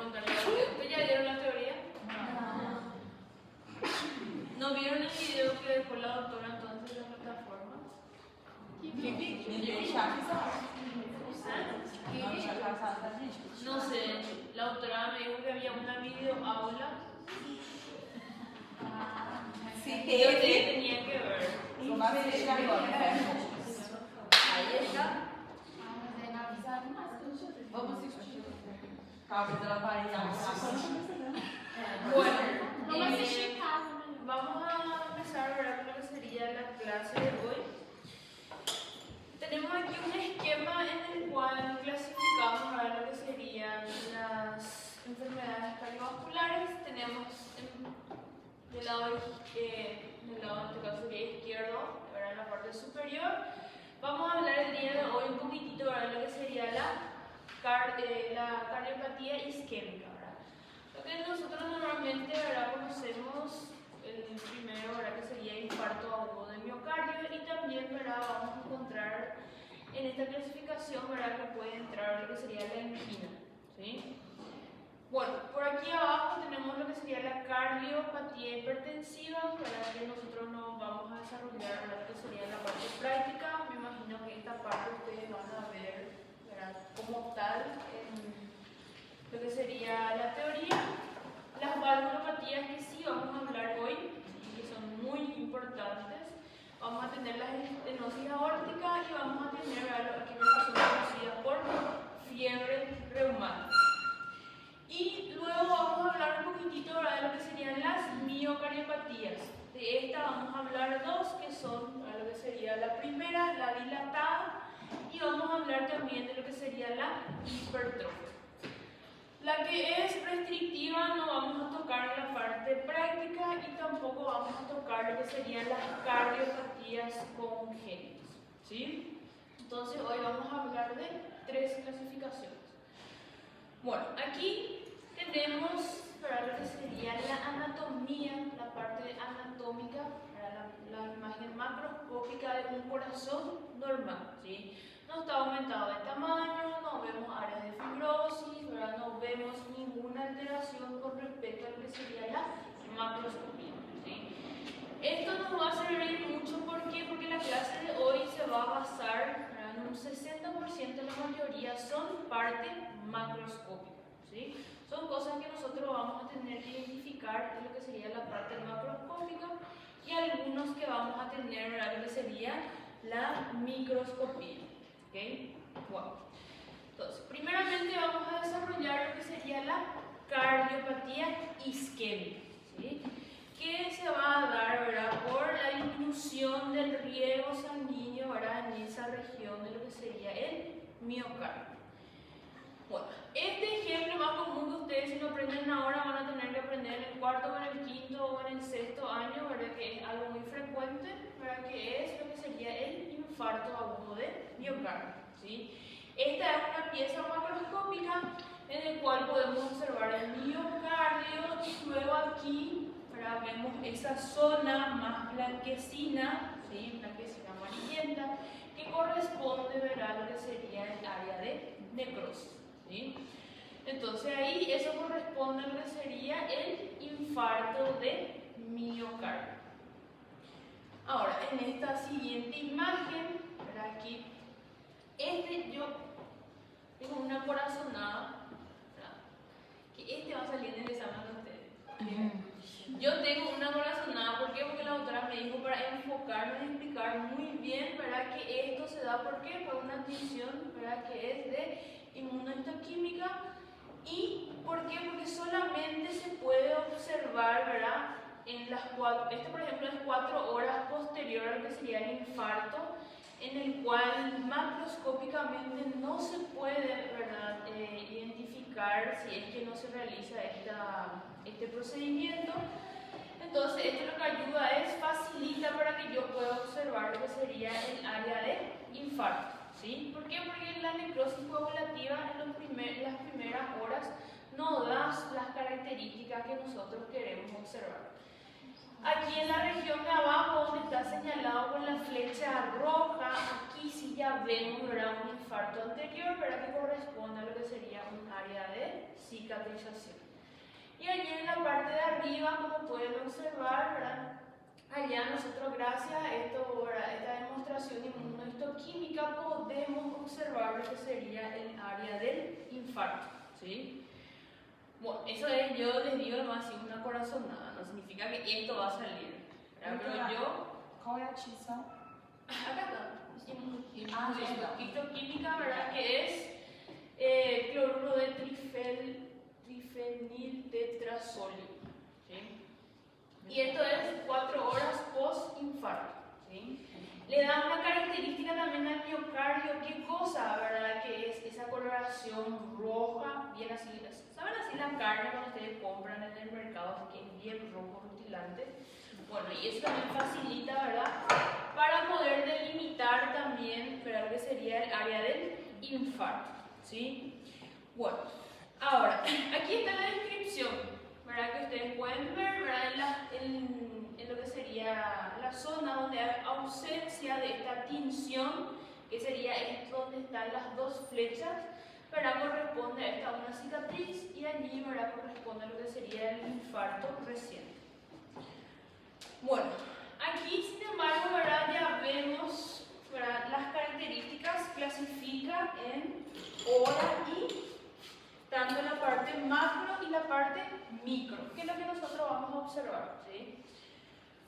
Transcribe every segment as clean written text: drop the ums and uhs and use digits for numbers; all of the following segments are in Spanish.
contarle algo. ¿Ustedes ya vieron la teoría? ¿No vieron el video que dejó la doctora entonces en la plataforma? No sé, la doctora me dijo que había una videoaula que ustedes tenían que ver. Ahí está. Bueno, vamos a empezar a ver lo que sería la clase de hoy. Tenemos aquí un esquema en el cual clasificamos a lo que serían las enfermedades cardiovasculares. Tenemos del lado en este caso sería izquierdo, ¿verdad? En la parte superior. Vamos a hablar el día de hoy un poquitito de lo que sería la cardiopatía isquémica, ¿verdad? Lo que nosotros normalmente, ¿verdad?, conocemos el primero, ¿verdad?, que sería infarto agudo de miocardio, y también, ¿verdad?, vamos a encontrar en esta clasificación, ¿verdad?, que puede entrar lo que sería la angina, ¿sí? Bueno, por aquí abajo tenemos lo que sería la cardiopatía hipertensiva, ¿verdad?, que nosotros no vamos a desarrollar, ¿verdad?, que sería la parte práctica. Me imagino que esta parte ustedes van a ver, ¿verdad?, como tal en lo que sería la teoría. Las valvulopatías que sí vamos a hablar hoy, que son muy importantes. Vamos a tener la estenosis aórtica y vamos a tener aquellas que son conocidas por fiebre reumática. Y luego vamos a hablar un poquitito, ¿verdad?, de lo que serían las miocardiopatías. De esta vamos a hablar dos, que son, ¿verdad?, lo que sería la primera, la dilatada, y vamos a hablar también de lo que sería la hipertrofia. La que es restrictiva no vamos a tocar en la parte práctica, y tampoco vamos a tocar lo que serían las cardiopatías congénitas, ¿sí? Entonces hoy vamos a hablar de tres clasificaciones. Bueno, aquí tenemos para lo que sería la anatomía, la parte anatómica, para la imagen macroscópica de un corazón normal, ¿sí? No está aumentado de tamaño, no vemos áreas de fibrosis, ¿verdad?, no vemos ninguna alteración con respecto a lo que sería la macroscopía, ¿sí? Esto nos va a servir mucho, ¿por qué? Porque la clase de hoy se va a basar, ¿verdad?, en un 60% de la mayoría son parte macroscópica, ¿sí? Son cosas que nosotros vamos a tener que identificar de lo que sería la parte macroscópica, y algunos que vamos a tener, ¿verdad?, lo que sería la microscopía, ¿ok? Bueno, entonces, primeramente vamos a desarrollar lo que sería la cardiopatía isquémica, ¿sí?, que se va a dar, ¿verdad?, por la disminución del riego sanguíneo, ¿verdad?, en esa región de lo que sería el miocardio. Bueno, este ejemplo más común que ustedes, si lo aprenden ahora, van a tener que aprender en el cuarto, o en el quinto o en el sexto año, ¿verdad?, que es algo muy frecuente, ¿verdad?, que es lo que sería el infarto agudo de miocardio, ¿sí? Esta es una pieza macroscópica en el cual podemos observar el miocardio, y luego aquí, ¿verdad?, vemos esa zona más blanquecina, ¿sí?, blanquecina amarillenta, que corresponde, ¿verdad?, a lo que sería el área de necrosis, ¿sí? Entonces ahí eso corresponde a lo que sería el infarto de miocardio. Ahora, en esta siguiente imagen, ¿verdad?, aquí, yo tengo una corazonada, ¿verdad?, que va a salir en el examen de ustedes. Yo tengo una corazonada, ¿por qué? Porque la doctora me dijo para enfocarme y explicar muy bien, ¿verdad?, que esto se da, ¿por qué? Por una admisión, ¿verdad?, que es de inmunohistoquímica. ¿Y por qué? Porque solamente se puede observar, ¿verdad?, en las por ejemplo es 4 horas posterior a lo que sería el infarto, en el cual macroscópicamente no se puede, ¿verdad?, identificar si es que no se realiza este procedimiento. Entonces esto lo que ayuda es, facilita para que yo pueda observar lo que sería el área de infarto, ¿sí? ¿Por qué? Porque la necrosis coagulativa en las primeras horas no da las características que nosotros queremos observar. Aquí en la región de abajo, donde está señalado con la flecha roja, aquí sí ya vemos, ¿verdad?, un infarto anterior, ¿verdad?, que corresponde a lo que sería un área de cicatrización. Y allí en la parte de arriba, como pueden observar, ¿verdad? Allá nosotros, gracias a esto, ¿verdad? Esta demostración inmunohistoquímica, podemos observar lo que sería el área del infarto, ¿sí? Bueno, eso es, yo les digo además así una corazonada, no significa que esto va a salir, ¿verdad? Pero yo... ¿Cuál es la chisa? Acá está, histoquímica, ¿verdad? Que es cloruro de trifeniltetrazolio, ¿sí? Y esto es 4 horas post-infarto, ¿sí? Le da una característica también al miocardio, ¿qué cosa, verdad? Que es esa coloración roja, bien así, ¿saben así la carne cuando ustedes compran en el mercado, que es bien rojo, rutilante? Bueno, y eso también facilita, ¿verdad? Para poder delimitar también, ¿verdad? Que sería el área del infarto, ¿sí? Bueno, ahora, aquí está la descripción, ¿verdad? Que ustedes pueden ver, ¿verdad? En lo que sería la zona donde hay ausencia de esta tinción, que sería esto donde están las dos flechas, ¿verdad? Corresponde a esta una cicatriz y allí, ¿verdad? Corresponde a lo que sería el infarto reciente. Bueno, aquí sin embargo, ¿verdad? Ya vemos, ¿verdad? Las características, clasifica en hora y tanto la parte macro y la parte micro, que es lo que nosotros vamos a observar, ¿sí?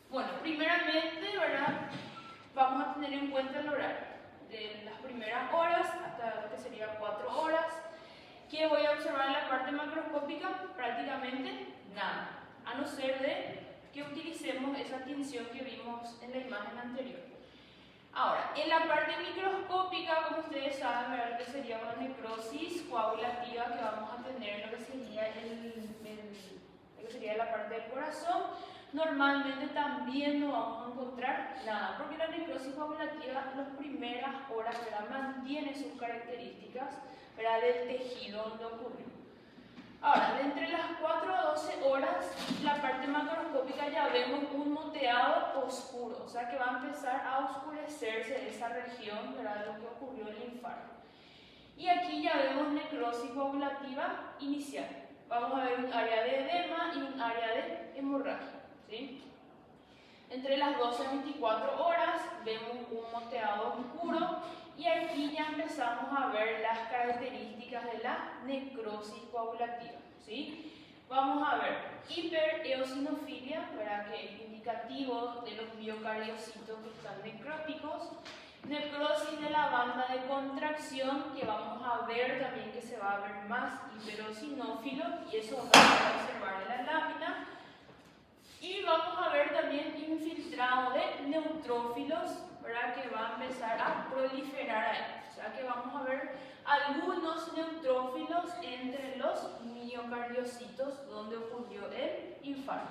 Bueno, primeramente, ¿verdad? Vamos a tener en cuenta el horario de las primeras horas hasta lo que sería 4 horas. ¿Qué voy a observar en la parte macroscópica? Prácticamente nada, a no ser de que utilicemos esa tinción que vimos en la imagen anterior. Ahora, en la parte microscópica, como ustedes saben, ¿verdad? Que sería una necrosis coagulativa que vamos a tener, lo que sería la parte del corazón. Normalmente también no vamos a encontrar nada, porque la necrosis coagulativa en las primeras horas, ¿verdad? Mantiene sus características, ¿verdad? Del tejido donde ocurrió. Ahora, de entre las 4 a 12 horas, la parte macroscópica ya vemos un moteado oscuro, o sea que va a empezar a oscurecerse esa región, ¿verdad? De lo que ocurrió en el infarto. Y aquí ya vemos necrosis coagulativa inicial. Vamos a ver un área de edema y un área de hemorragia, ¿sí? Entre las 12 y 24 horas vemos un moteado oscuro y aquí ya empezamos a ver las características de la necrosis coagulativa, ¿sí? Vamos a ver hipereosinofilia, ¿verdad? Que es indicativo de los miocardiocitos que están necróticos, necrosis de la banda de contracción, que vamos a ver también que se va a ver más hiperosinófilo, y eso vamos a observar en la lámina. Y vamos a ver también infiltrado de neutrófilos, ¿verdad? Que va a empezar a proliferar ahí. O sea que vamos a ver algunos neutrófilos entre los miocardiocitos donde ocurrió el infarto.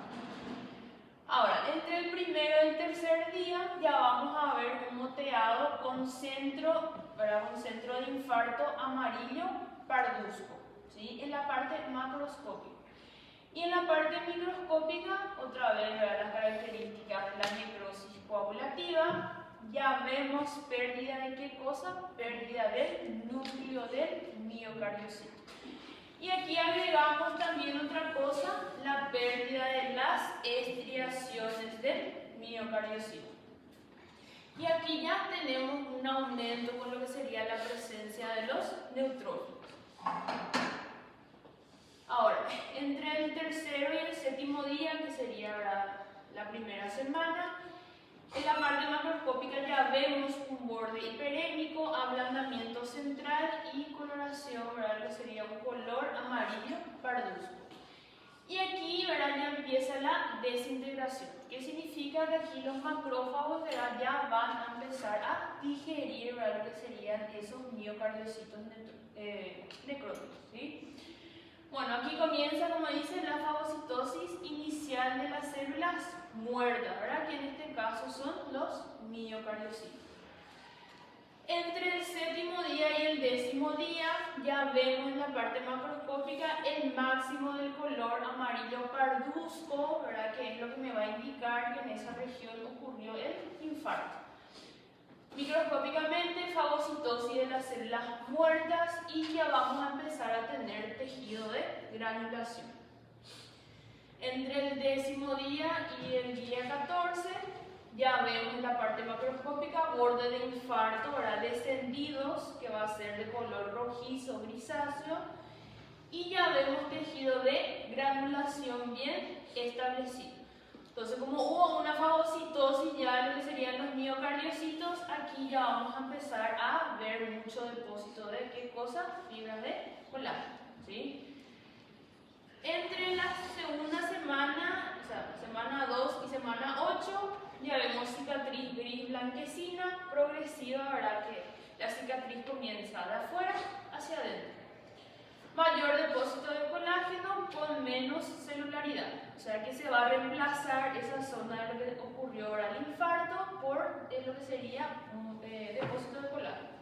Ahora, entre el primero y el tercer día ya vamos a ver un moteado con centro, ¿verdad? Un centro de infarto amarillo parduzco, ¿sí? En la parte macroscópica. Y en la parte microscópica, otra vez, ¿verdad? Las características de la necrosis coagulativa. Ya vemos pérdida de qué cosa? Pérdida del núcleo del miocardiocito. Y aquí agregamos también otra cosa, la pérdida de las estriaciones del miocardiocito. Y aquí ya tenemos un aumento con lo que sería la presencia de los neutrófilos. Ahora, entre el tercero y el séptimo día, que sería la primera semana, en la parte macroscópica ya vemos un borde hiperémico, ablandamiento central y coloración, ¿verdad? Que sería un color amarillo parduzco. Y aquí, ¿verdad? Ya empieza la desintegración, que significa que aquí los macrófagos, ¿verdad? Ya van a empezar a digerir, ¿verdad? Lo que serían esos miocardiocitos necróticos, ¿sí? Bueno, aquí comienza, como dice, la fagocitosis inicial de las células muertas, ¿verdad? Que en este caso son los miocardiocitos. Entre el séptimo día y el décimo día ya vemos en la parte macroscópica el máximo del color amarillo parduzco, ¿verdad? Que es lo que me va a indicar que en esa región ocurrió el infarto. Microscópicamente, fagocitosis de las células muertas y ya vamos a empezar a tener tejido de granulación. Entre el 10º día y el día 14 ya vemos en la parte macroscópica borde de infarto, ¿verdad? Descendidos, que va a ser de color rojizo grisáceo, y ya vemos tejido de granulación bien establecido. Entonces, como hubo una fagocitosis ya lo que serían los miocardiocitos, aquí ya vamos a empezar a ver mucho depósito de ¿qué cosa? Fibras de colágeno, ¿sí? Entre la segunda semana, o sea, semana 2 y semana 8, ya vemos cicatriz gris blanquecina progresiva, ¿verdad? Que la cicatriz comienza de afuera hacia adentro. Mayor depósito de colágeno con menos celularidad, o sea que se va a reemplazar esa zona de lo que ocurrió ahora el infarto por lo que sería un depósito de colágeno.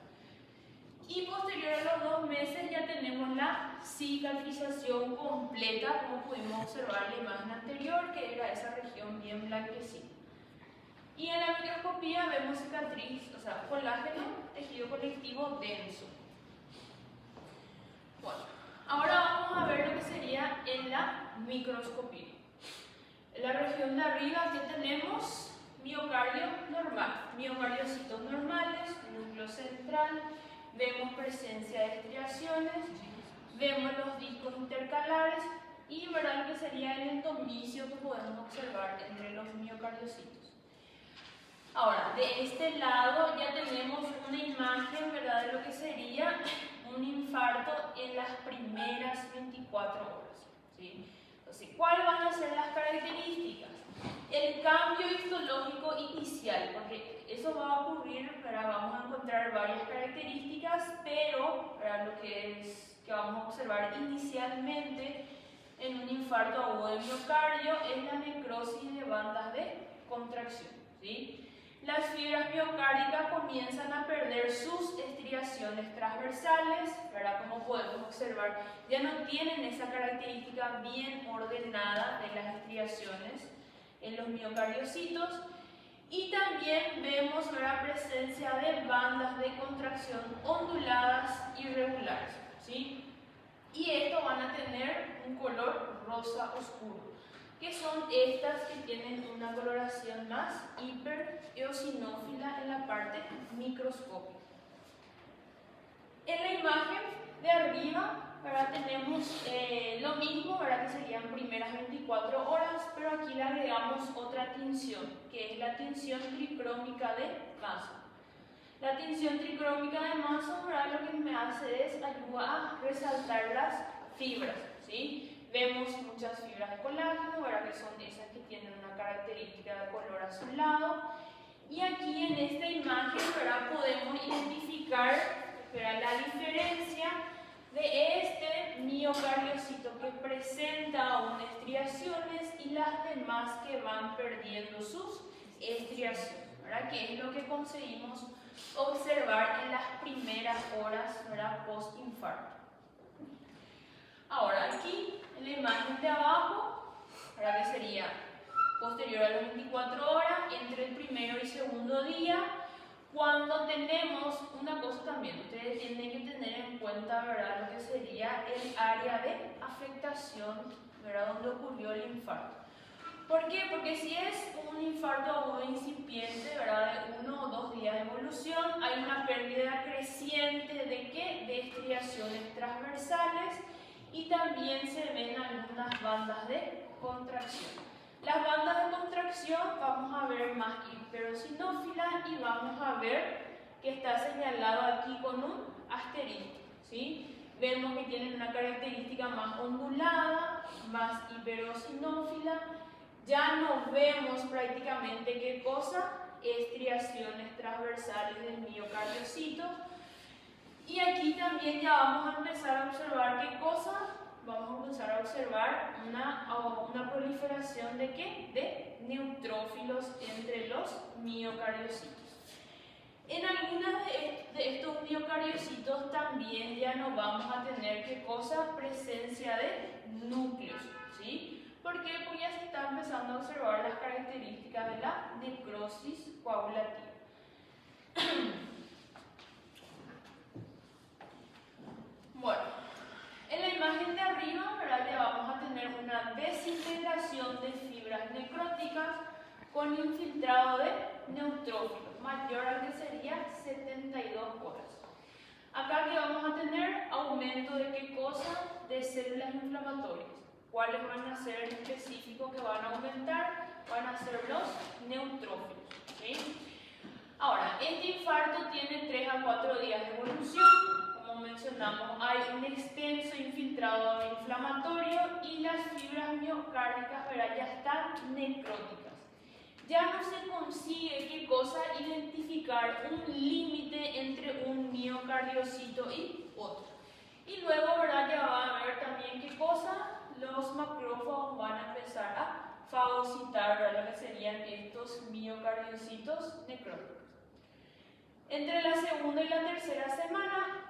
Y posterior a los 2 meses ya tenemos la cicatrización completa, como pudimos observar en la imagen anterior, que era esa región bien blanquecina. Y en la microscopía vemos cicatriz, o sea, colágeno, tejido conectivo denso. Bueno, ahora vamos a ver lo que sería en la microscopía. En la región de arriba que tenemos miocardio normal, miocardiocitos normales, núcleo central, vemos presencia de estriaciones, vemos los discos intercalares y verán lo que sería el endomisio que podemos observar entre los miocardiocitos. Ahora, de este lado ya tenemos una imagen, ¿verdad?, de lo que sería un infarto en las primeras 24 horas, ¿sí? Entonces, ¿cuáles van a ser las características? El cambio histológico inicial, porque eso va a ocurrir, ¿verdad? Vamos a encontrar varias características, pero ¿verdad?, lo que vamos a observar inicialmente en un infarto agudo de miocardio es la necrosis de bandas de contracción, ¿sí? Las fibras miocárdicas comienzan a perder sus estriaciones transversales, ¿verdad? Como podemos observar, ya no tienen esa característica bien ordenada de las estriaciones en los miocardiocitos. Y también vemos la presencia de bandas de contracción onduladas irregulares, ¿sí? Y esto van a tener un color rosa oscuro, que son estas que tienen una coloración más hipereosinófila en la parte microscópica. En la imagen de arriba, ¿verdad?, tenemos lo mismo, ¿verdad?, que serían primeras 24 horas, pero aquí le agregamos otra tinción, que es la tinción tricrómica de Mason. La tinción tricrómica de Mason, ¿verdad?, lo que me hace es ayudar a resaltar las fibras, ¿sí? Vemos muchas fibras de colágeno, ¿verdad?, que son esas que tienen una característica de color azulado. Y aquí en esta imagen, ¿verdad?, podemos identificar, ¿verdad?, la diferencia de este miocardiocito que presenta aún estriaciones y las demás que van perdiendo sus estriaciones, ¿verdad?, que es lo que conseguimos observar en las primeras horas, ¿verdad?, post-infarto. Ahora aquí, en la imagen de abajo, ¿verdad?, que sería posterior a las 24 horas, entre el primero y segundo día, cuando tenemos una cosa también, ustedes tienen que tener en cuenta, ¿verdad?, lo que sería el área de afectación, ¿verdad?, donde ocurrió el infarto. ¿Por qué? Porque si es un infarto agudo incipiente, ¿verdad?, de 1 o 2 días de evolución, hay una pérdida creciente ¿de qué? De estriaciones transversales y también se ven algunas bandas de contracción. Las bandas de contracción vamos a ver más hiperosinófilas y vamos a ver que está señalado aquí con un asterisco, ¿sí? Vemos que tienen una característica más ondulada, más hiperosinófila. Ya no vemos prácticamente qué cosa, estriaciones transversales del miocardiocito. Y aquí también ya vamos a empezar a observar qué cosa, vamos a empezar a observar una proliferación de qué, de neutrófilos entre los miocardiocitos. En algunas de estos miocardiocitos también ya no vamos a tener qué cosa, presencia de núcleos, ¿sí? ¿Por qué? Porque ya se está empezando a observar las características de la necrosis coagulativa. Bueno, en la imagen de arriba, ¿verdad?, fibras necróticas con infiltrado de neutrófilos, mayor al que sería 72 horas. Acá que vamos a tener aumento de qué cosa, de células inflamatorias. ¿Cuáles van a ser en específico que van a aumentar? Van a ser los neutrófilos. ¿Sí? Ahora, este infarto tiene 3 a 4 días de evolución. Como mencionamos, hay un extenso infiltrado inflamatorio y las fibras miocárdicas, ¿verdad?, ya están necróticas. Ya no se consigue qué cosa, identificar un límite entre un miocardiocito y otro. Y luego, ¿verdad?, ya va a haber también qué cosa, los macrófagos van a empezar a fagocitar, ¿verdad?, lo que serían estos miocardiocitos necróticos. Entre la segunda y la tercera semana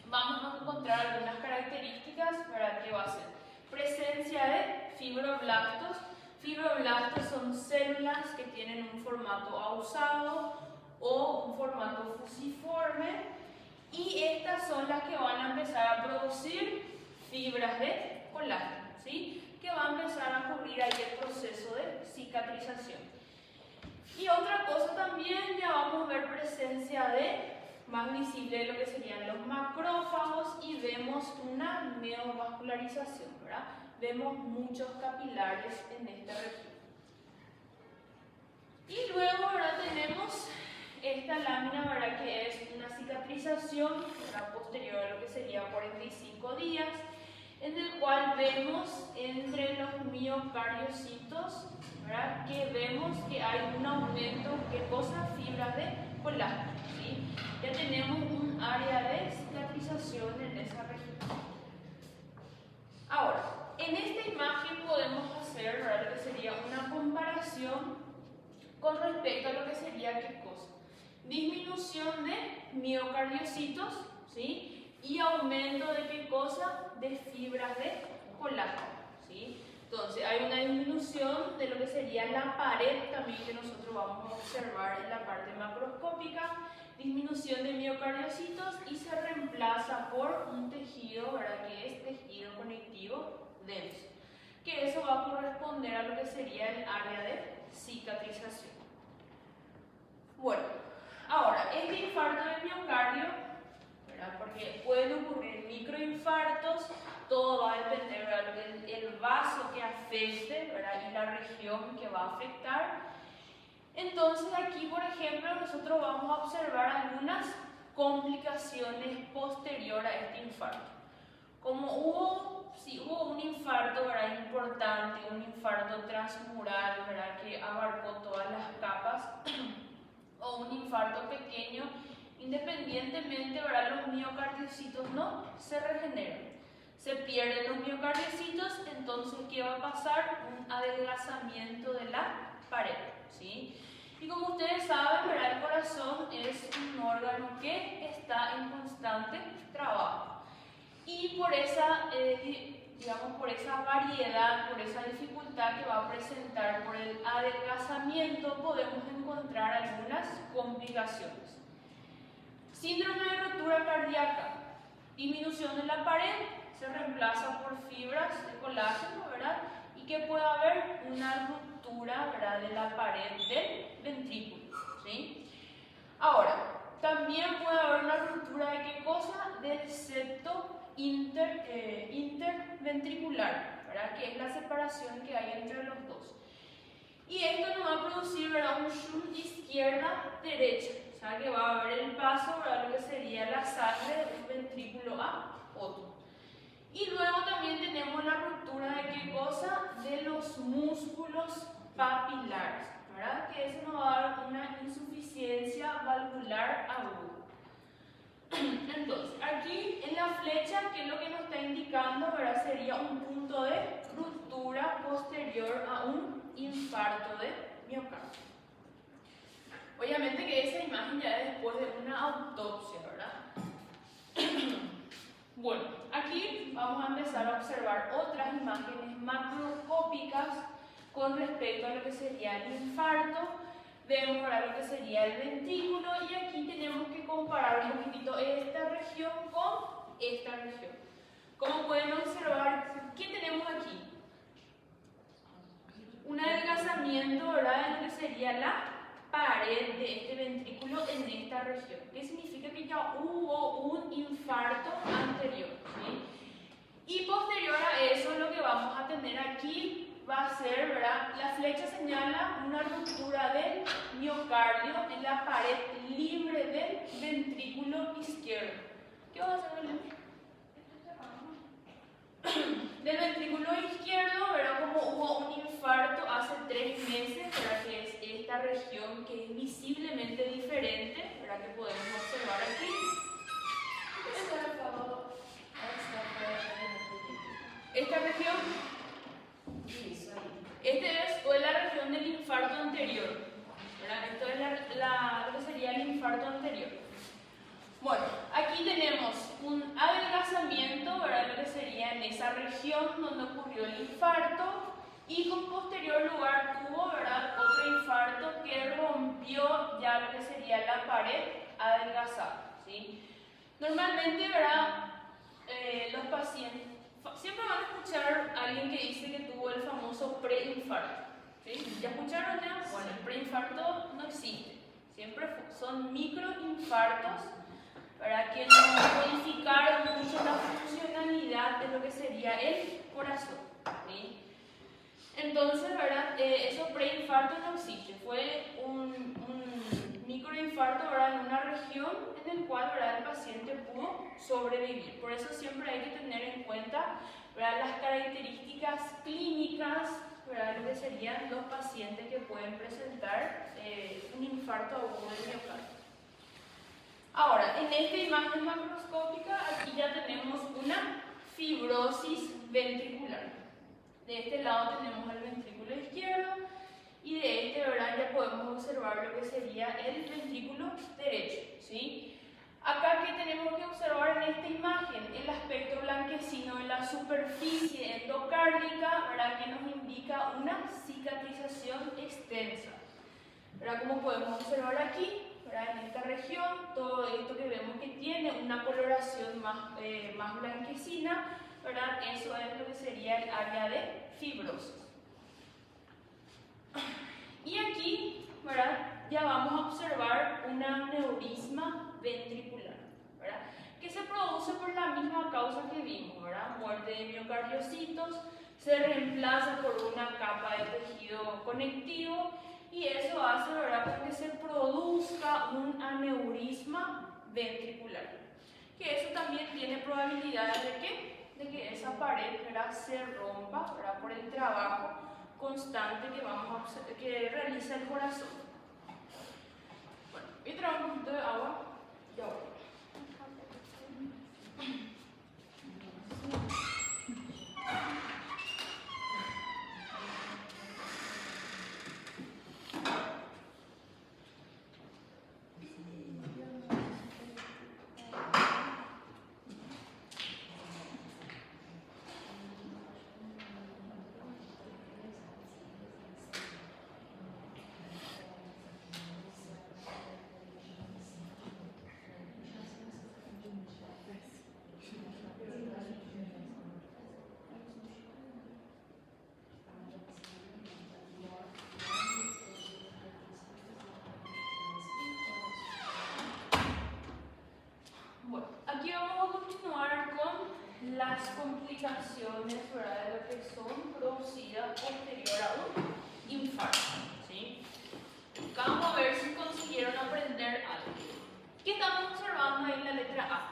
vamos a encontrar algunas características, ¿verdad?, que va a ser presencia de fibroblastos. Fibroblastos son células que tienen un formato ausado o un formato fusiforme, y estas son las que van a empezar a producir fibras de colágeno, ¿sí?, que va a empezar a ocurrir ahí el proceso de cicatrización. Y otra cosa también, ya vamos a ver presencia de, más visible de lo que serían los macrófagos, y vemos una neovascularización, ¿verdad? Vemos muchos capilares en esta región. Y luego ahora tenemos esta lámina, ¿verdad?, que es una cicatrización, ¿verdad?, posterior a lo que sería 45 días, en el cual vemos entre los miocardiocitos, ¿verdad?, que vemos que hay un aumento, ¿qué cosa? Fibras de colágeno, ¿sí? Ya tenemos un área de cicatrización en esa región. Ahora, en esta imagen podemos hacer, ¿verdad?, lo que sería una comparación con respecto a lo que sería qué cosa, disminución de miocardiocitos, ¿sí?, y aumento de qué cosa, de fibras de colágeno, ¿sí? Entonces hay una disminución de lo que sería la pared también, que nosotros vamos a observar en la parte macroscópica, disminución de miocardiocitos, y se reemplaza por un tejido, ¿verdad?, que es tejido conectivo denso, que eso va a corresponder a lo que sería el área de cicatrización. Bueno, ahora, este infarto del miocardio, ¿verdad?, porque pueden ocurrir microinfartos, todo va a depender, ¿verdad?, del vaso que afecte, ¿verdad?, y la región que va a afectar. Entonces aquí, por ejemplo, nosotros vamos a observar algunas complicaciones posterior a este infarto. Como si hubo un infarto, ¿verdad?, importante, un infarto transmural, ¿verdad?, que abarcó todas las capas, o un infarto pequeño, independientemente, ¿verdad?, los miocardiocitos no se regeneran. Se pierden los miocardiocitos, entonces ¿qué va a pasar? Un adelgazamiento de la pared, ¿sí? Y como ustedes saben, ¿verdad?, el corazón es un órgano que está en constante trabajo. Y por esa, por esa variedad, por esa dificultad que va a presentar por el adelgazamiento, podemos encontrar algunas complicaciones. Síndrome de rotura cardíaca, disminución de la pared, se reemplaza por fibras de colágeno, ¿verdad? Y que puede haber una ruptura, ¿verdad?, de la pared del ventrículo, ¿sí? Ahora, también puede haber una ruptura de qué cosa, del septo interventricular, ¿verdad?, que es la separación que hay entre los dos. Y esto nos va a producir, ¿verdad?, un shunt izquierda-derecha, o sea que va a haber el paso, ¿verdad?, lo que sería la sangre de un ventrículo a otro. Y luego también tenemos la ruptura de qué cosa, de los músculos papilares, ¿verdad?, que eso nos va a dar una insuficiencia valvular aguda. Entonces, aquí en la flecha, ¿qué es lo que nos está indicando? ¿Verdad? Sería un punto de ruptura posterior a un infarto de miocardio. Obviamente que esa imagen ya es después de una autopsia, ¿verdad? Bueno, aquí vamos a empezar a observar otras imágenes macroscópicas con respecto a lo que sería el infarto. Vemos ahora lo que sería el ventrículo, y aquí tenemos que comparar un poquitito esta región con esta región. Como pueden observar, ¿qué tenemos aquí? desgastamiento, ¿verdad?, de lo que sería la pared de este ventrículo en esta región. ¿Qué significa? Que ya hubo un infarto anterior, ¿sí? Y posterior a eso, lo que vamos a tener aquí va a ser, ¿verdad?, la flecha señala una ruptura del miocardio en la pared libre del ventrículo izquierdo. ¿Qué va a hacer, Belén? Del ventrículo izquierdo, ¿verdad?, como hubo un infarto hace 3 meses, ¿verdad?, que es esta región que es visiblemente diferente, ¿verdad?, que podemos observar aquí. Esta región, fue la región del infarto anterior, ¿verdad? Esto es lo que sería el infarto anterior. Bueno, aquí tenemos un adelgazamiento, ¿verdad?, lo que sería en esa región donde ocurrió el infarto, y con posterior lugar tuvo, ¿verdad?, otro infarto que rompió ya lo que sería la pared adelgazada, ¿sí? Normalmente, ¿verdad?, los pacientes siempre van a escuchar a alguien que dice que tuvo el famoso preinfarto, ¿sí? ¿Ya escucharon ya? Bueno, el preinfarto no existe, siempre son microinfartos, para que no modificaron mucho la funcionalidad de lo que sería el corazón, ¿sí? Entonces, ¿verdad?, esos preinfartos no existen, fue un microinfarto, ¿verdad?, en una región en la cual, ¿verdad?, el paciente pudo sobrevivir. Por eso siempre hay que tener en cuenta, ¿verdad?, las características clínicas, ¿verdad?, de lo que serían los pacientes que pueden presentar un infarto agudo del miocardio. Ahora, en esta imagen macroscópica, aquí ya tenemos una fibrosis ventricular. De este lado tenemos el ventrículo izquierdo y de este, ¿verdad?, ya podemos observar lo que sería el ventrículo derecho, ¿sí? Acá, ¿qué tenemos que observar en esta imagen? El aspecto blanquecino de la superficie endocárdica, ¿verdad?, que nos indica una cicatrización extensa, ¿verdad? Como podemos observar aquí, ¿verdad?, en esta región, todo esto que vemos que tiene una coloración más blanquecina, ¿verdad?, eso es lo que sería el área de fibrosis. Y aquí, ¿verdad?, ya vamos a observar un aneurisma ventricular, ¿verdad?, que se produce por la misma causa que vimos, ¿verdad?, muerte de miocardiocitos, se reemplaza por una capa de tejido conectivo y eso hace, ¿verdad?, que se produzca un aneurisma ventricular, que eso también tiene probabilidades de que esa pared, ¿verdad?, se rompa, ¿verdad?, por el trabajo constante que realiza el corazón. Bueno, voy a traer un poquito de agua y ahora. Aquí vamos a continuar con las complicaciones, ¿verdad?, de lo que son producidas posterior a un infarto, ¿sí? Vamos a ver si consiguieron aprender algo. ¿Qué estamos observando ahí en la letra A?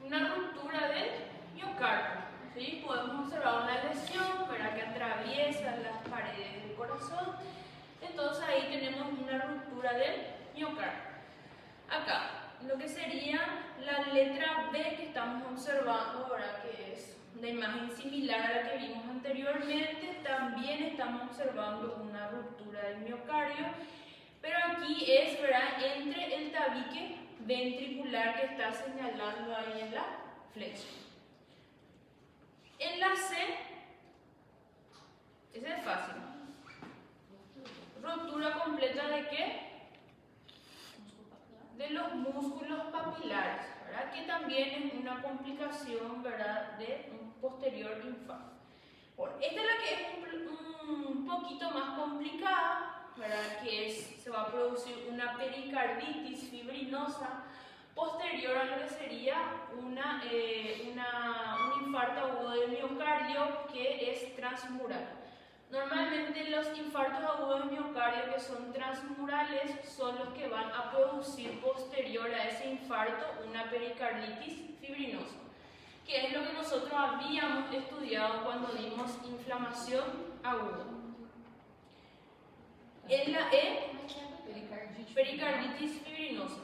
Una ruptura del miocardio, ¿sí? Podemos observar una lesión, ¿verdad?, que atraviesa las paredes del corazón. Entonces ahí tenemos una ruptura del miocardio. Acá, lo que sería la letra B que estamos observando, ¿verdad?, que es una imagen similar a la que vimos anteriormente, también estamos observando una ruptura del miocardio, pero aquí es, ¿verdad?, entre el tabique ventricular que está señalando ahí en la flecha. En la C, ese es fácil. Ruptura completa ¿de qué? De los músculos papilares, ¿verdad?, que también es una complicación, ¿verdad?, de un posterior infarto. Bueno, esta es la que es un poquito más complicada, ¿verdad? Se va a producir una pericarditis fibrinosa posterior a lo que sería un infarto agudo del miocardio que es transmural. Normalmente los infartos agudos del miocardio que son transmurales son los que van a producir posterior a ese infarto una pericarditis fibrinosa, que es lo que nosotros habíamos estudiado cuando dimos inflamación aguda. En la E, pericarditis fibrinosa.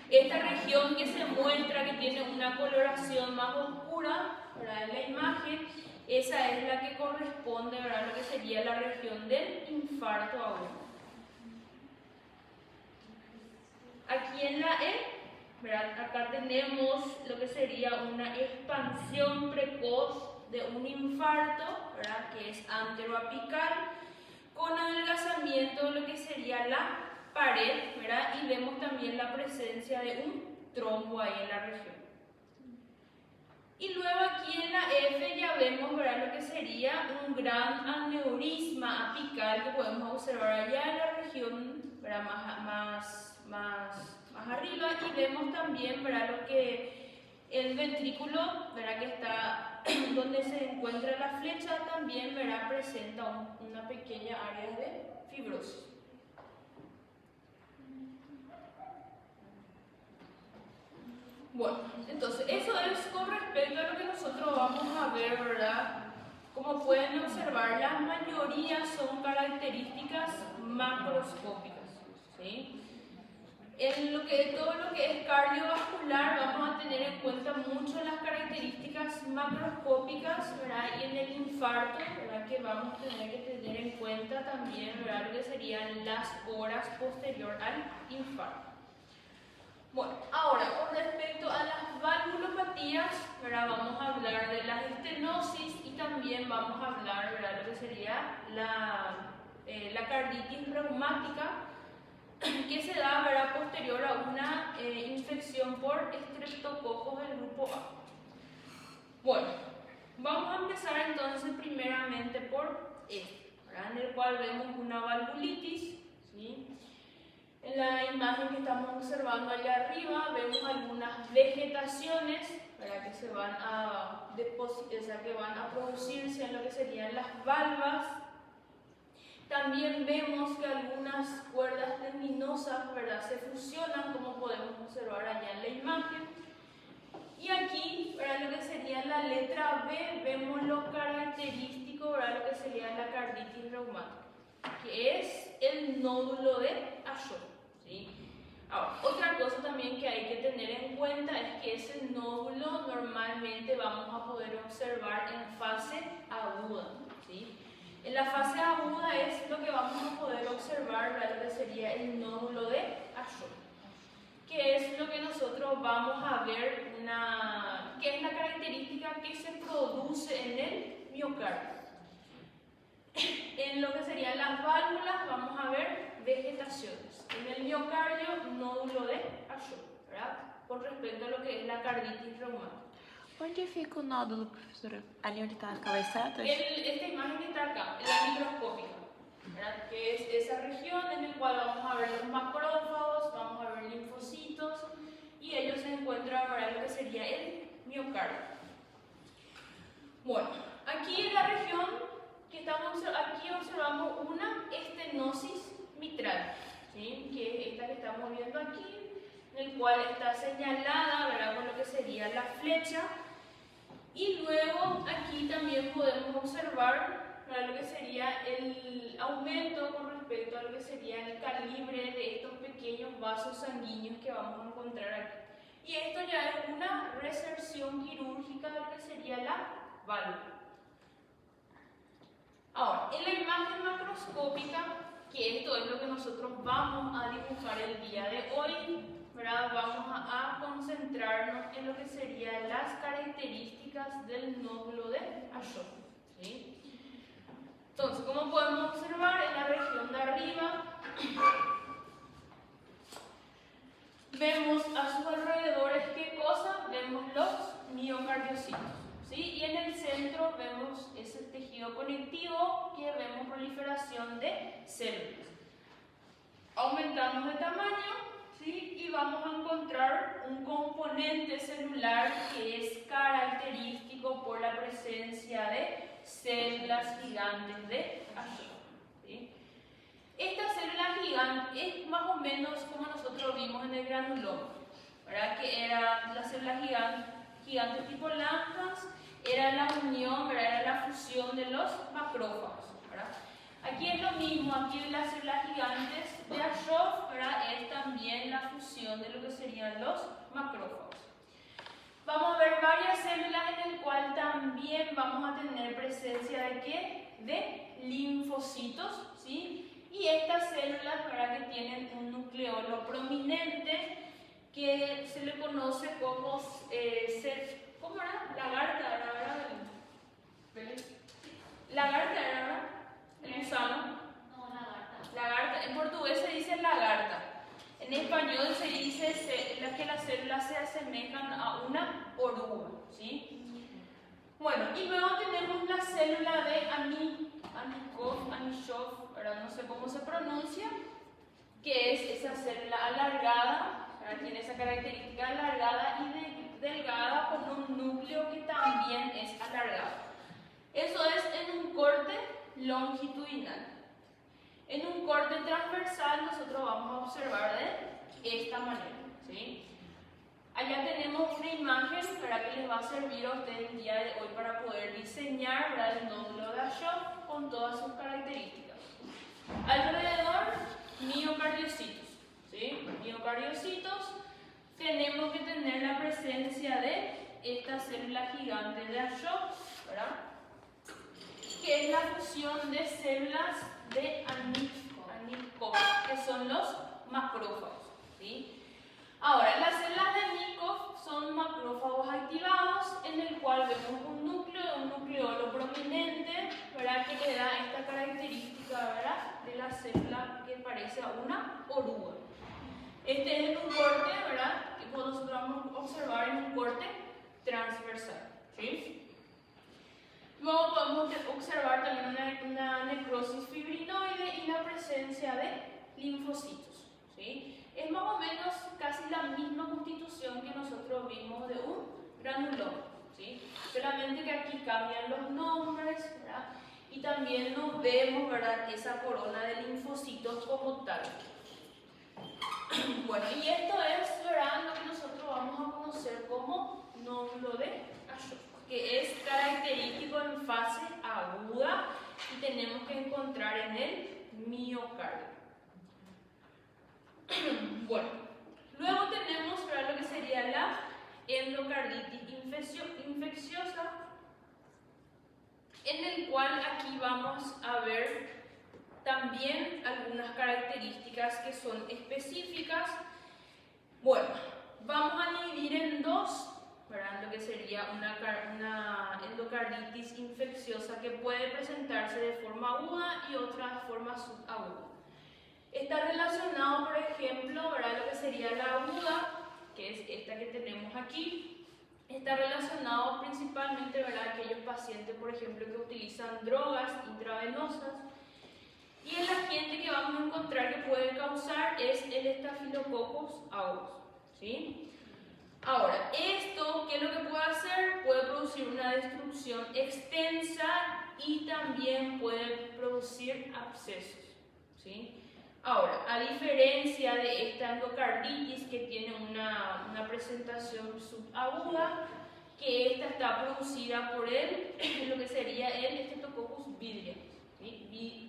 Esta región que se muestra que tiene una coloración más oscura, ¿verdad? En la imagen, esa es la que corresponde, ¿verdad?, a lo que sería la región del infarto agudo. Aquí en la E, ¿verdad?, acá tenemos lo que sería una expansión precoz de un infarto, ¿verdad?, que es anteroapical, con adelgazamiento de lo que sería la pared, ¿verdad? Y vemos también la presencia de un trombo ahí en la región. Y luego aquí en la F ya vemos, ¿verdad?, lo que sería un gran aneurisma apical que podemos observar allá en la región, ¿verdad?, más arriba, y vemos también, ¿verdad?, lo que el ventrículo, ¿verdad?, que está donde se encuentra la flecha, también, ¿verdad?, presenta una pequeña área de fibrosis. Bueno, entonces eso es con respecto a lo que nosotros vamos a ver, ¿verdad? Como pueden observar, la mayoría son características macroscópicas, ¿sí? Todo lo que es cardiovascular vamos a tener en cuenta mucho las características macroscópicas, ¿verdad? Y en el infarto, ¿verdad?, que vamos a tener que tener en cuenta también, ¿verdad?, lo que serían las horas posterior al infarto. Bueno, ahora con respecto a las valvulopatías, ¿verdad?, vamos a hablar de la estenosis y también vamos a hablar, ¿verdad?, lo que sería la carditis reumática, que se da, ¿verdad?, posterior a una infección por estreptococos del grupo A. Bueno, vamos a empezar entonces primeramente por este, ¿verdad?, en el cual vemos una valvulitis, ¿sí? En la imagen que estamos observando allá arriba vemos algunas vegetaciones, ¿verdad?, que se van a que van a producirse en lo que serían las valvas. También vemos que algunas cuerdas tendinosas, ¿verdad?, se fusionan, como podemos observar allá en la imagen. Y aquí, ¿verdad?, lo que sería la letra B, vemos lo característico, ¿verdad?, lo que sería la carditis reumática, que es el nódulo de Ashot, ¿sí? Ahora, otra cosa también que hay que tener en cuenta es que ese nódulo normalmente vamos a poder observar en fase aguda, ¿sí? En la fase aguda es lo que vamos a poder observar, ¿verdad?, lo que sería el nódulo de Ashot, que es lo que nosotros vamos a ver, que es la característica que se produce en el miocardio. En lo que serían las válvulas vamos a ver vegetaciones. En el miocardio, nódulo de Ashot, ¿verdad?, con respecto a lo que es la carditis reumática. Onde fica o nódulo, professora? Ali onde está a cabeçada? Esta imagen que está acá, la microscópica, ¿verdad?, que es esa región en la cual vamos a ver los macrófagos, vamos a ver linfocitos, y ellos se encuentran, ¿verdad?, lo que sería el miocardio. Bueno, aquí en la región que aquí observamos una estenosis mitral, ¿sí?, que es esta que estamos viendo aquí, en el cual está señalada, ¿verdad?, con lo que sería la flecha. Y luego aquí también podemos observar, ¿verdad?, lo que sería el aumento con respecto a lo que sería el calibre de estos pequeños vasos sanguíneos que vamos a encontrar aquí. Y esto ya es una resección quirúrgica de lo que sería la válvula. Ahora, en la imagen macroscópica, que esto es lo que nosotros vamos a dibujar el día de hoy, ¿verdad?, vamos a concentrarnos en lo que serían las características del nódulo de Ashot, ¿sí? Entonces, como podemos observar, en la región de arriba vemos a sus alrededores, ¿qué cosa? Vemos los miocardiocitos, ¿sí? Y en el centro adentro vemos ese tejido conectivo que vemos proliferación de células. Aumentamos de tamaño, ¿sí? Y vamos a encontrar un componente celular que es característico por la presencia de células gigantes de Ashok, ¿sí? Esta célula gigante es más o menos como nosotros vimos en el granuloma, ¿verdad? Que era la célula gigante tipo Langhans, era la unión, ¿verdad? Era la fusión de los macrófagos, ¿verdad? Aquí es lo mismo, aquí las células gigantes de Ashok, ¿verdad? Es también la fusión de lo que serían los macrófagos. Vamos a ver varias células en el cual también vamos a tener presencia de ¿qué? De linfocitos, ¿sí? Y estas células, ¿verdad? Que tienen un nucleolo prominente que se le conoce como, ¿cómo era? Lagarta, ¿verdad? Lagarta, ¿verdad? El gusano. No, lagarta. Lagarta. En portugués se dice lagarta. En español se dice que las células se asemejan a una oruga, ¿sí? Bueno, y luego tenemos la célula de Anishoff, ¿verdad? No sé cómo se pronuncia, que es esa célula alargada, ¿verdad? Tiene esa característica alargada y delgada con un núcleo que también es alargado. Eso es en un corte longitudinal. En un corte transversal nosotros vamos a observar de esta manera, ¿sí? Allá tenemos una imagen para que les va a servir a ustedes el día de hoy para poder diseñar, ¿verdad? El nódulo de Ashok con todas sus características. Alrededor, miocardiocitos, ¿sí? Miocardiocitos, tenemos que tener la presencia de esta célula gigante de Ashok, ¿verdad? Que es la fusión de células de Anikov, que son los macrófagos, ¿sí? Ahora, las células de Anikov son macrófagos activados, en el cual vemos un nucleolo prominente, ¿verdad? Que le da esta característica, ¿verdad? De la célula que parece a una oruga. Este es un corte, ¿verdad? Que nosotros vamos a observar en un corte transversal, ¿sí? Luego podemos observar también una necrosis fibrinoide y la presencia de linfocitos, ¿sí? Es más o menos casi la misma constitución que nosotros vimos de un granuloma, ¿sí? Solamente que aquí cambian los nombres, ¿verdad? Y también nos vemos, ¿verdad? Esa corona de linfocitos como tal. Bueno, y esto es, ¿verdad? Lo que nosotros vamos a conocer como nódulo de Ashok, que es característico en fase aguda y tenemos que encontrar en el miocardio. Bueno, luego tenemos, ¿verdad? Lo que sería la endocarditis infecciosa, en el cual aquí vamos a ver también algunas características que son específicas. Bueno, vamos a dividir en dos, ¿verdad? Lo que sería una endocarditis infecciosa que puede presentarse de forma aguda y otra de forma subaguda. Está relacionado, por ejemplo, ¿verdad? Lo que sería la aguda, que es esta que tenemos aquí. Está relacionado principalmente, ¿verdad? Aquellos pacientes, por ejemplo, que utilizan drogas intravenosas. Y el agente que vamos a encontrar que puede causar es el Staphylococcus aureus, ¿sí? Ahora, esto, ¿qué es lo que puede hacer? Puede producir una destrucción extensa y también puede producir abscesos, ¿sí? Ahora, a diferencia de esta endocarditis que tiene una presentación subaguda, que esta está producida por lo que sería el Streptococcus viridans, ¿sí?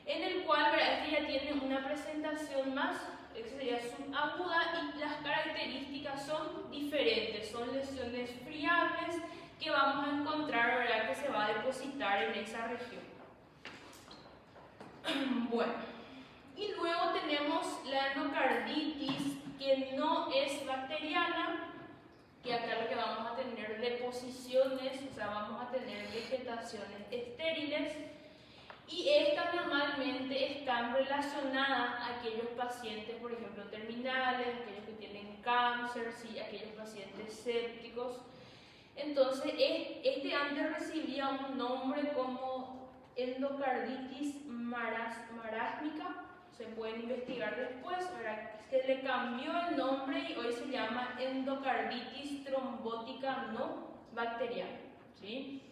En el cual, ¿verdad? Este ya tiene una presentación más, que sería subaguda, y las características son diferentes, son lesiones friables que vamos a encontrar, ¿verdad? Que se va a depositar en esa región. Bueno, y luego tenemos la endocarditis que no es bacteriana, que acá lo que vamos a tener deposiciones, o sea, vamos a tener vegetaciones estériles, y estas normalmente están relacionadas a aquellos pacientes, por ejemplo, terminales, aquellos que tienen cáncer, ¿sí? Aquellos pacientes sépticos, Entonces, este antes recibía un nombre como endocarditis marásmica, se puede investigar después, ¿verdad? Se le cambió el nombre y hoy se llama endocarditis trombótica no bacteriana, ¿sí?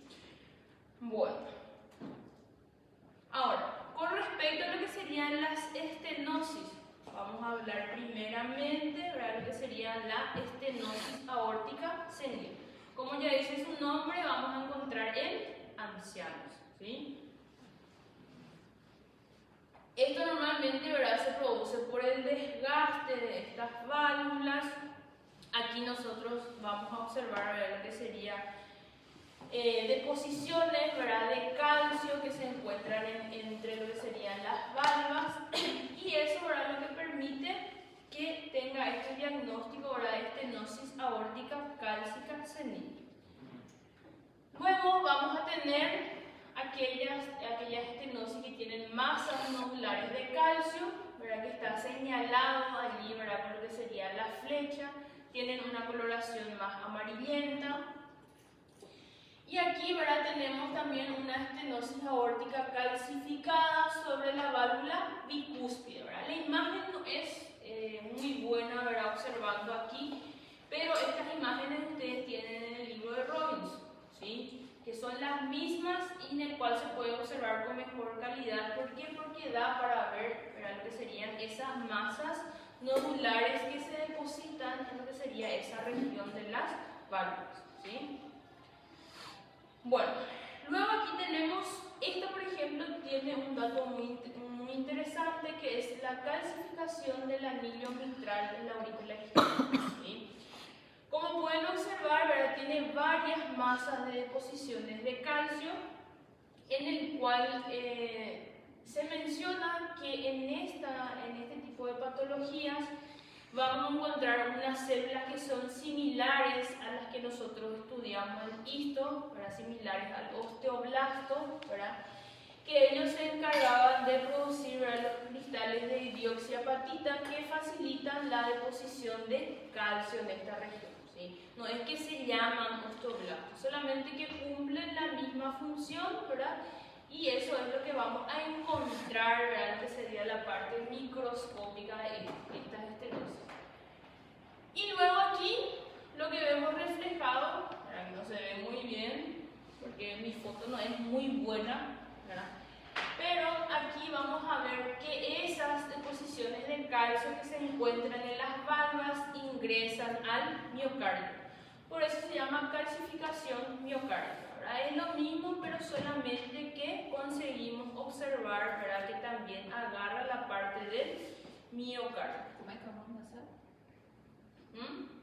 Bueno, ahora, con respecto a lo que serían las estenosis, vamos a hablar primeramente, ¿verdad? Lo que sería la estenosis aórtica senil. Como ya dice su nombre, vamos a encontrar en ancianos, ¿sí? Esto normalmente, ¿verdad?, se produce por el desgaste de estas válvulas. Aquí nosotros vamos a observar, ¿verdad?, lo que sería deposiciones, ¿verdad?, de calcio que se encuentran entre lo que serían las válvulas, y eso, ¿verdad?, lo que permite que tenga este diagnóstico, ¿verdad?, de estenosis aórtica cálcica senil. Luego vamos a tener aquellas estenosis que tienen masas nodulares de calcio, ¿verdad?, que está señalado allí, ¿verdad?, con lo que sería la flecha, tienen una coloración más amarillenta. Y aquí, ¿verdad?, tenemos también una estenosis aórtica calcificada sobre la válvula bicúspide, ¿verdad? La imagen no es muy buena, ¿verdad?, observando aquí, pero estas imágenes ustedes tienen en el libro de Robinson, ¿sí?, que son las mismas y en el cual se puede observar con mejor calidad. ¿Por qué? Porque da para ver, ¿verdad?, lo que serían esas masas nodulares que se depositan en lo que sería esa región de las válvulas, ¿sí? Bueno, luego aquí tenemos, esta por ejemplo tiene un dato muy interesante, que es la calcificación del anillo mitral en la aurícula izquierda, ¿sí? Como pueden observar, ¿verdad?, tiene varias masas de deposiciones de calcio, en el cual se menciona que en este tipo de patologías vamos a encontrar unas células que son similares a las que nosotros estudiamos en histo, ¿verdad?, similares al osteoblasto, ¿verdad?, que ellos se encargaban de producir, ¿verdad?, los cristales de dioxiapatita que facilitan la deposición de calcio en esta región, ¿sí? No es que se llaman osteoblastos, solamente que cumplen la misma función, ¿verdad?, y eso es lo que vamos a encontrar, ¿verdad?, que sería la parte microscópica de estas estenosis. Y luego aquí lo que vemos reflejado, ¿verdad?, no se ve muy bien porque mi foto no es muy buena, ¿verdad?, pero aquí vamos a ver que esas deposiciones de calcio que se encuentran en las válvulas ingresan al miocardio. Por eso se llama calcificación miocárdica, ¿verdad? Es lo mismo, pero solamente que conseguimos observar, ¿verdad?, que también agarra la parte del miocardio. ¿Cómo es que vamos a hacer?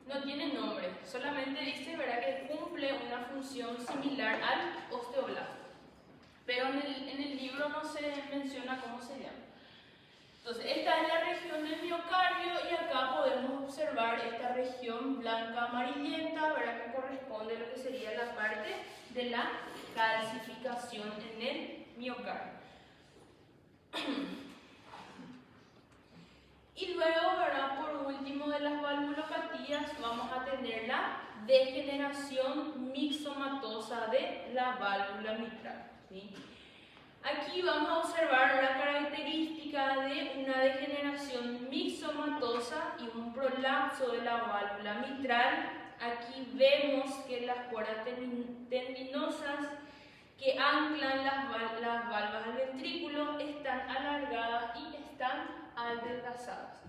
No tiene nombre, solamente dice, ¿verdad?, que cumple una función similar al osteoblasto. Pero en el libro no se menciona cómo se llama. Entonces, esta es la región del miocardio y acá podemos observar esta región blanca amarillenta, ¿verdad?, que corresponde a lo que sería la parte de la calcificación en el miocardio. Y luego, ¿verdad?, por último de las valvulopatías vamos a tener la degeneración mixomatosa de la válvula mitral, ¿sí? Aquí vamos a observar la característica de una degeneración mixomatosa y un prolapso de la válvula mitral. Aquí vemos que las cuerdas tendinosas que anclan las valvas al ventrículo están alargadas y están adelgazadas.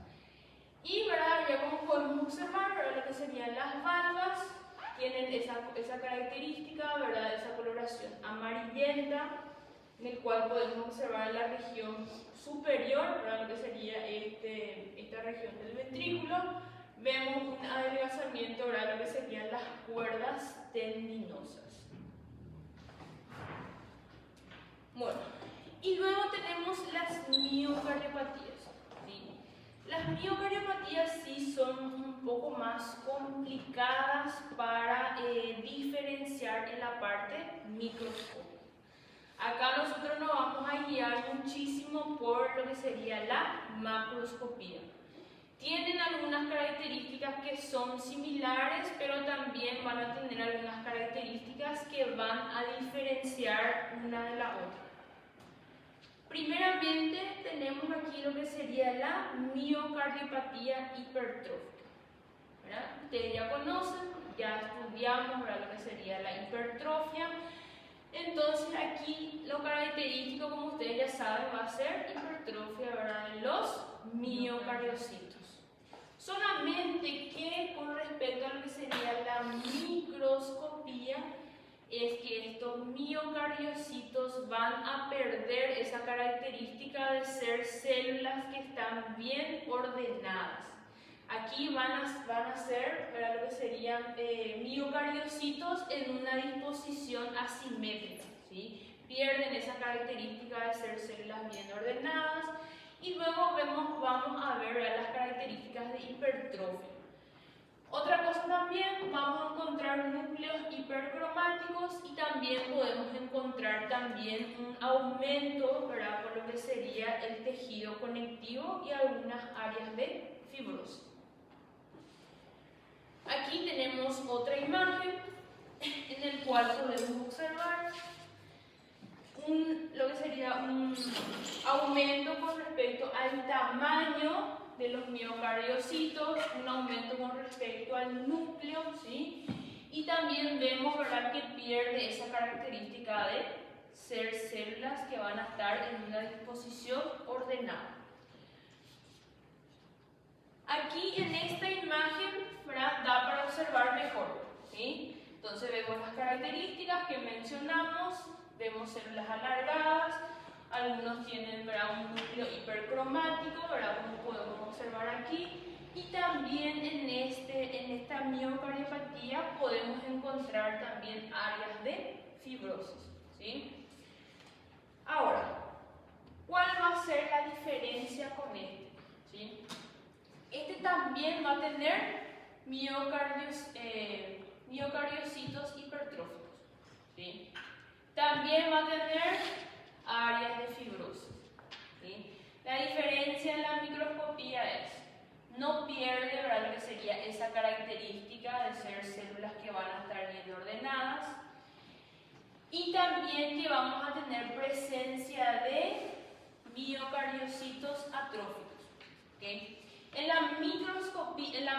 Y, ¿verdad?, ya como podemos observar, ¿verdad?, lo que serían las valvas tienen esa característica, ¿verdad?, esa coloración amarillenta, en el cual podemos observar la región superior, ¿verdad?, lo que sería esta región del ventrículo. Vemos un adelgazamiento, ¿verdad?, lo que serían las cuerdas tendinosas. Bueno, y luego tenemos las miocardiopatías, ¿sí? Las miocardiopatías sí son un poco más complicadas para diferenciar en la parte microscópica. Acá nosotros nos vamos a guiar muchísimo por lo que sería la macroscopía. Tienen algunas características que son similares, pero también van a tener algunas características que van a diferenciar una de la otra. Primeramente tenemos aquí lo que sería la miocardiopatía hipertrófica, ¿verdad? Ustedes ya conocen, ya estudiamos, ¿verdad?, lo que sería la hipertrofia. Entonces aquí lo característico, como ustedes ya saben, va a ser hipertrofia, ¿verdad?, de los miocardiocitos. Solamente que con respecto a lo que sería la microscopía, es que estos miocardiocitos van a perder esa característica de ser células que están bien ordenadas. Aquí van a ser, ¿verdad?, lo que serían miocardiocitos en una disposición asimétrica, ¿sí? Pierden esa característica de ser células bien ordenadas. Y luego vamos a ver, ¿verdad?, las características de hipertrofia. Otra cosa también, vamos a encontrar núcleos hipercromáticos y también podemos encontrar también un aumento, ¿verdad?, por lo que sería el tejido conectivo y algunas áreas de fibrosis. Aquí tenemos otra imagen en el cual podemos observar lo que sería un aumento con respecto al tamaño de los miocardiocitos, un aumento con respecto al núcleo, ¿sí? Y también vemos, ¿verdad?, que pierde esa característica de ser células que van a estar en una disposición ordenada. Aquí en esta imagen, ¿verdad?, da para observar mejor, ¿sí? Entonces vemos las características que mencionamos, vemos células alargadas, algunos tienen, ¿verdad?, un núcleo hipercromático, ¿verdad?, como podemos observar aquí, y también en esta miocardiopatía podemos encontrar también áreas de fibrosis, ¿sí? Ahora, ¿cuál va a ser la diferencia con este? ¿Sí? Este también va a tener miocardiocitos hipertróficos, ¿sí? También va a tener áreas de fibrosis, ¿sí? La diferencia en la microscopía es, no pierde, ¿verdad?, lo que sería esa característica de ser células que van a estar bien ordenadas, y también que vamos a tener presencia de miocardiocitos atróficos, ¿okay? En la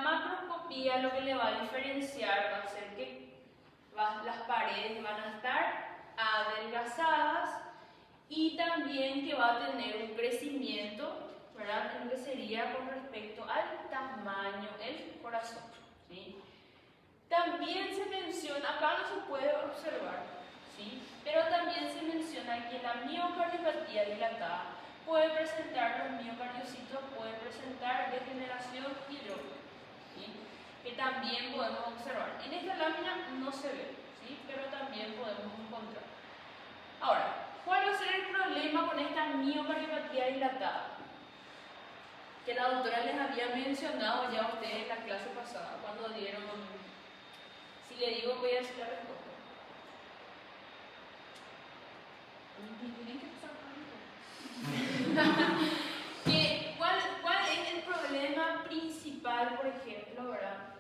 macroscopía lo que le va a diferenciar va a ser que las paredes van a estar adelgazadas y también que va a tener un crecimiento, ¿verdad?, en lo que sería con respecto al tamaño del corazón, ¿sí? También se menciona, acá no se puede observar, ¿sí?, pero también se menciona que la miocardiopatía dilatada puede presentar, los miocardiocitos pueden presentar degeneración hidrógena, ¿sí?, que también podemos observar. En esta lámina no se ve, ¿sí?, pero también podemos encontrar. Ahora, ¿cuál va a ser el problema con esta miocardiopatía dilatada? Que la doctora les había mencionado ya a ustedes en la clase pasada, cuando dieron, si le digo voy a decir la respuesta. ¿Cuál es el problema principal, por ejemplo, ¿verdad?,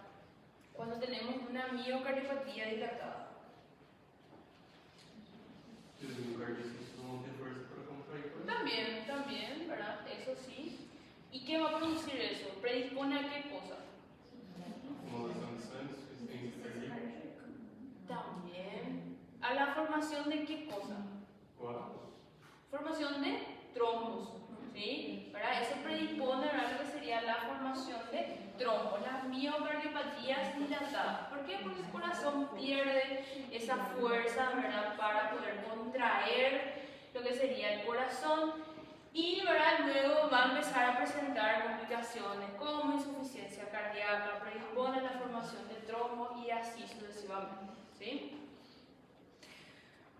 cuando tenemos una miocardiopatía dilatada? También, ¿verdad? Eso sí. ¿Y qué va a producir eso? ¿Predispone a qué cosa? También. ¿A la formación de qué cosa? Formación de trombos, ¿sí? ¿Verdad? Eso predispone, ¿verdad?, lo que sería la formación de trombos, las miocardiopatías dilatadas. ¿Por qué? Porque el corazón pierde esa fuerza, ¿verdad?, para poder contraer lo que sería el corazón y, ¿verdad?, luego va a empezar a presentar complicaciones como insuficiencia cardíaca, predispone a la formación de trombos y así sucesivamente, ¿sí?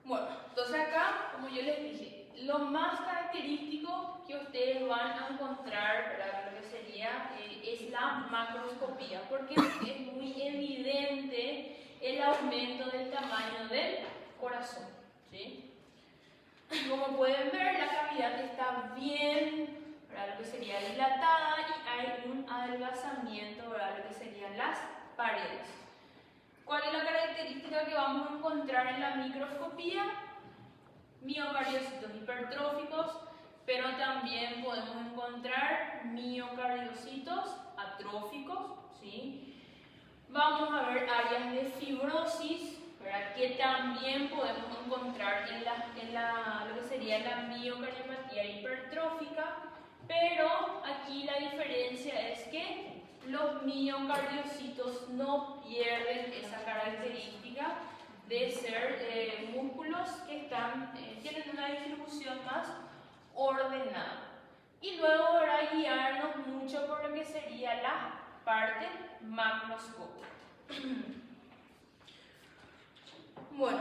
Bueno, entonces acá, como yo les dije, lo más característico que ustedes van a encontrar, ¿verdad?, lo que sería es la macroscopía. ¿Por qué? Porque es muy evidente el aumento del tamaño del corazón, ¿sí? Como pueden ver, la cavidad está bien, ¿verdad?, lo que sería dilatada, y hay un adelgazamiento, ¿verdad?, lo que serían las encontrar en la microscopía miocardiocitos hipertróficos, pero también podemos encontrar miocardiocitos atróficos, ¿sí? Vamos a ver áreas de fibrosis, ¿verdad? Que también podemos encontrar en lo que sería la miocardiopatía hipertrófica, pero aquí la diferencia es que los miocardiocitos no pierden esa característica de ser músculos que tienen una distribución más ordenada. Y luego ahora guiarnos mucho por lo que sería la parte macroscópica. Bueno,